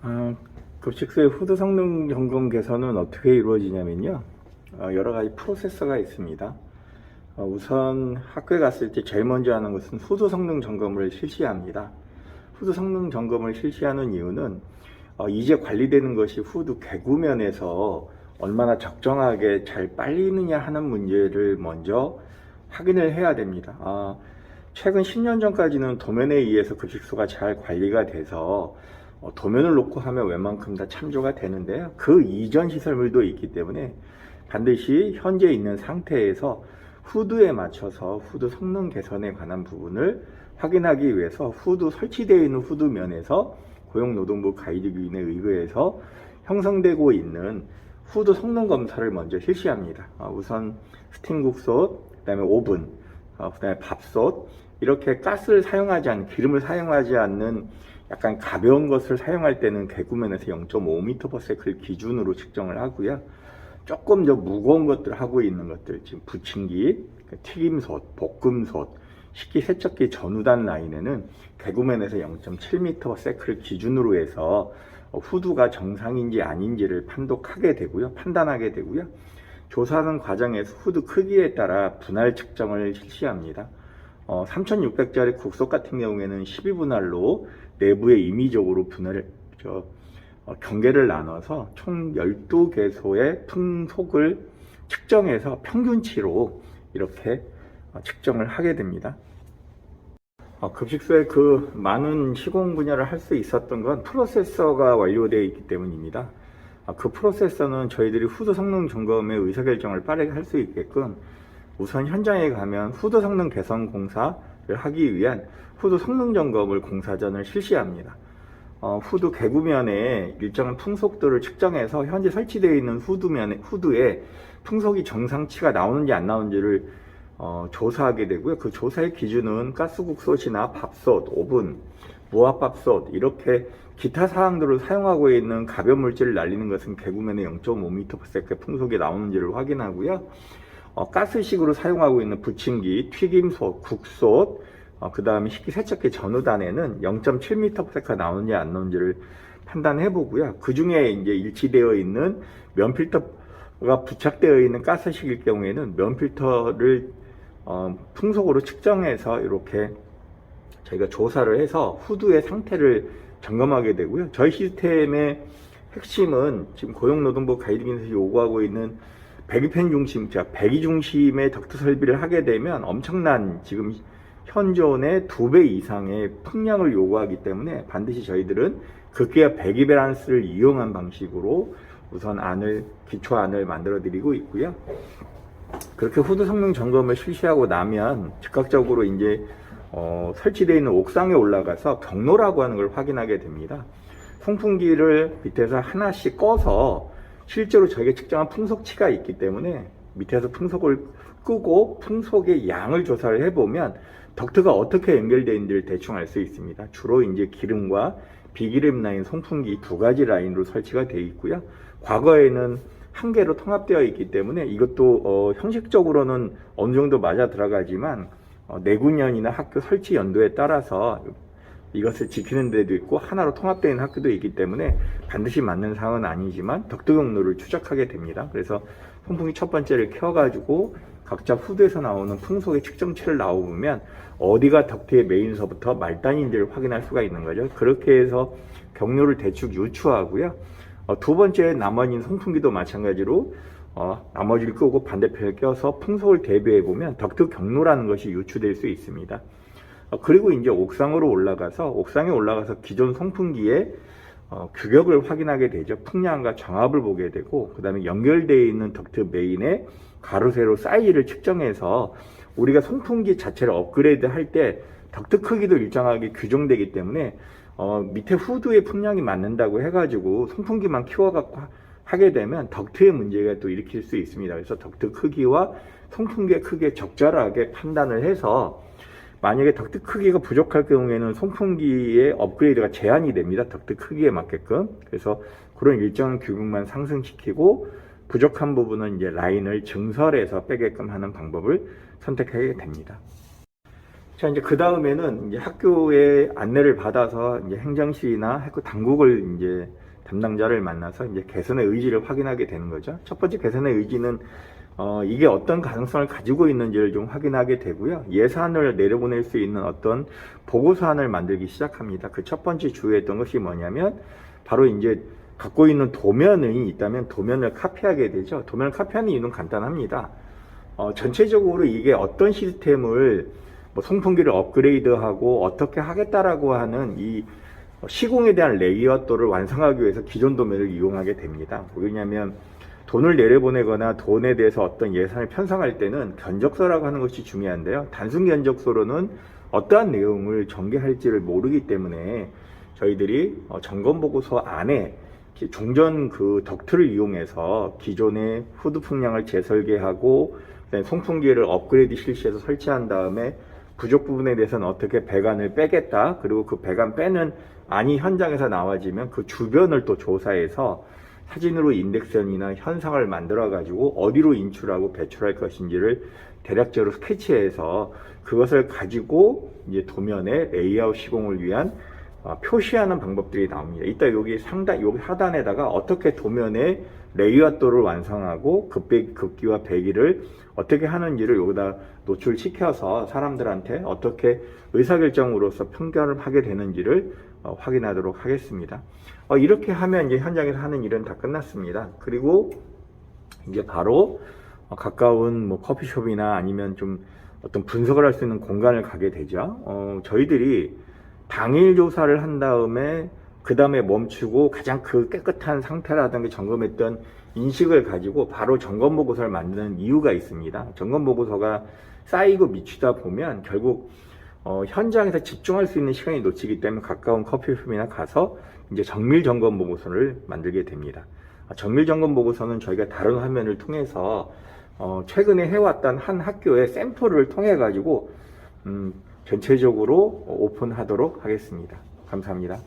아, 급식소의 후드 성능 점검 개선은 어떻게 이루어지냐면요. 여러 가지 프로세서가 있습니다. 우선 학교에 갔을 때 제일 먼저 하는 것은 후드 성능 점검을 실시합니다. 후드 성능 점검을 실시하는 이유는 이제 관리되는 것이 후드 개구면에서 얼마나 적정하게 잘 빨리느냐 하는 문제를 먼저 확인을 해야 됩니다. 최근 10년 전까지는 도면에 의해서 급식소가 잘 관리가 돼서 도면을 놓고 하면 웬만큼 다 참조가 되는데요. 그 이전 시설물도 있기 때문에 반드시 현재 있는 상태에서 후드에 맞춰서 후드 성능 개선에 관한 부분을 확인하기 위해서 후드 설치되어 있는 후드면에서 고용노동부 가이드기준에 의거해서 형성되고 있는 후드 성능 검사를 먼저 실시합니다. 우선 스팀국솥, 그 다음에 오븐, 그 다음에 밥솥, 이렇게 가스를 사용하지 않는, 기름을 사용하지 않는 약간 가벼운 것을 사용할 때는 개구면에서 0.5m/s를 기준으로 측정을 하고요. 조금 더 무거운 것들 하고 있는 것들, 지금 부침기, 튀김솥, 볶음솥, 식기세척기 전후단 라인에는 개구면에서 0.7m/s를 기준으로 해서 후드가 정상인지 아닌지를 판단하게 되고요. 조사하는 과정에서 후드 크기에 따라 분할 측정을 실시합니다. 3600짜리 국솥 같은 경우에는 12분할로 내부에 임의적으로 경계를 나눠서 총 12개소의 풍속을 측정해서 평균치로 이렇게 측정을 하게 됩니다. 급식소에 그 많은 시공 분야를 할 수 있었던 건 프로세서가 완료되어 있기 때문입니다. 그 프로세서는 저희들이 후드 성능 점검의 의사결정을 빠르게 할 수 있게끔 우선 현장에 가면 후드 성능 개선 공사를 하기 위한 후드 성능 점검을 공사 전을 실시합니다. 후드 개구면에 일정한 풍속도를 측정해서 현재 설치되어 있는 후드에 풍속이 정상치가 나오는지 안 나오는지를 조사하게 되고요. 그 조사의 기준은 가스국솥이나 밥솥, 오븐, 무압밥솥 이렇게 기타 사항들을 사용하고 있는 가변 물질을 날리는 것은 개구면에 0.5m/s 풍속이 나오는지를 확인하고요. 가스식으로 사용하고 있는 부침기, 튀김솥, 국솥, 그 다음에 식기세척기 전후단에는 0.7m/s가 나오는지 안 나오는지를 판단해 보고요. 그 중에 이제 일치되어 있는 면필터가 부착되어 있는 가스식일 경우에는 면필터를 풍속으로 측정해서 이렇게 저희가 조사를 해서 후드의 상태를 점검하게 되고요. 저희 시스템의 핵심은 지금 고용노동부 가이드기준에서 요구하고 있는 배기팬 중심, 배기 중심의 덕트 설비를 하게 되면 엄청난 지금 현존의 2배 이상의 풍량을 요구하기 때문에 반드시 저희들은 극기와 배기 밸런스를 이용한 방식으로 우선 기초안을 만들어 드리고 있고요. 그렇게 후드 성능 점검을 실시하고 나면 즉각적으로 이제 설치되어 있는 옥상에 올라가서 경로라고 하는 걸 확인하게 됩니다. 송풍기를 밑에서 하나씩 꺼서 실제로 저희가 측정한 풍속치가 있기 때문에 밑에서 풍속을 끄고 풍속의 양을 조사를 해보면 덕트가 어떻게 연결되어 있는지를 대충 알 수 있습니다. 주로 이제 기름과 비기름 라인, 송풍기 2가지 라인으로 설치가 되어 있고요. 과거에는 한 개로 통합되어 있기 때문에 이것도 형식적으로는 어느 정도 맞아 들어가지만 내구년이나 학교 설치 연도에 따라서 이것을 지키는 데도 있고 하나로 통합되어 있는 학교도 있기 때문에 반드시 맞는 사항은 아니지만 덕트 경로를 추적하게 됩니다. 그래서 송풍기 첫 번째를 켜가지고 각자 후드에서 나오는 풍속의 측정치를 나오면 어디가 덕트의 메인서부터 말단인지를 확인할 수가 있는 거죠. 그렇게 해서 경로를 대충 유추하고요. 두 번째 나머지 송풍기도 마찬가지로 나머지를 끄고 반대편을 껴서 풍속을 대비해 보면 덕트 경로라는 것이 유추될 수 있습니다. 그리고 이제 옥상에 올라가서 기존 송풍기의 규격을 확인하게 되죠. 풍량과 정압을 보게 되고, 그 다음에 연결되어 있는 덕트 메인의 가로 세로 사이즈를 측정해서 우리가 송풍기 자체를 업그레이드 할 때 덕트 크기도 일정하게 규정되기 때문에 밑에 후드의 풍량이 맞는다고 해가지고 송풍기만 키워갖고 하게 되면 덕트의 문제가 또 일으킬 수 있습니다. 그래서 덕트 크기와 송풍기의 크기에 적절하게 판단을 해서 만약에 덕트 크기가 부족할 경우에는 송풍기의 업그레이드가 제한이 됩니다. 덕트 크기에 맞게끔. 그래서 그런 일정 규격만 상승시키고 부족한 부분은 이제 라인을 증설해서 빼게끔 하는 방법을 선택하게 됩니다. 자, 이제 그 다음에는 이제 학교에 안내를 받아서 이제 행정실이나 학교 당국을 이제 담당자를 만나서 이제 개선의 의지를 확인하게 되는 거죠. 첫 번째 개선의 의지는 이게 어떤 가능성을 가지고 있는지를 좀 확인하게 되고요. 예산을 내려보낼 수 있는 어떤 보고서안을 만들기 시작합니다. 그 첫 번째 주요했던 것이 뭐냐면 바로 이제 갖고 있는 도면이 있다면 도면을 카피하게 되죠. 도면을 카피하는 이유는 간단합니다. 전체적으로 이게 어떤 시스템을 뭐 송풍기를 업그레이드하고 어떻게 하겠다라고 하는 이 시공에 대한 레이아웃도를 완성하기 위해서 기존 도면을 이용하게 됩니다. 왜냐하면 돈을 내려보내거나 돈에 대해서 어떤 예산을 편성할 때는 견적서라고 하는 것이 중요한데요. 단순 견적서로는 어떠한 내용을 전개할지를 모르기 때문에 저희들이 점검보고서 안에 종전 그 덕트를 이용해서 기존의 후드 풍량을 재설계하고 송풍기를 업그레이드 실시해서 설치한 다음에 부족 부분에 대해서는 어떻게 배관을 빼겠다, 그리고 그 배관 빼는 안이 현장에서 나와지면 그 주변을 또 조사해서 사진으로 인덱션이나 현상을 만들어 가지고 어디로 인출하고 배출할 것인지를 대략적으로 스케치해서 그것을 가지고 이제 도면에 레이아웃 시공을 위한 표시하는 방법들이 나옵니다. 이따 여기 여기 하단에다가 어떻게 도면의 레이아웃도를 완성하고 급기와 배기를 어떻게 하는지를 여기다 노출시켜서 사람들한테 어떻게 의사결정으로서 평가를 하게 되는지를 확인하도록 하겠습니다. 이렇게 하면 이제 현장에서 하는 일은 다 끝났습니다. 그리고 이제 바로 가까운 뭐 커피숍이나 아니면 좀 어떤 분석을 할 수 있는 공간을 가게 되죠. 저희들이 당일 조사를 한 다음에 그 다음에 멈추고 가장 그 깨끗한 상태라든가 점검했던 인식을 가지고 바로 점검보고서를 만드는 이유가 있습니다. 점검보고서가 쌓이고 미치다 보면 결국 현장에서 집중할 수 있는 시간이 놓치기 때문에 가까운 커피숍이나 가서 이제 정밀 점검 보고서를 만들게 됩니다. 정밀 점검 보고서는 저희가 다른 화면을 통해서 최근에 해왔던 한 학교의 샘플을 통해 가지고 전체적으로 오픈하도록 하겠습니다. 감사합니다.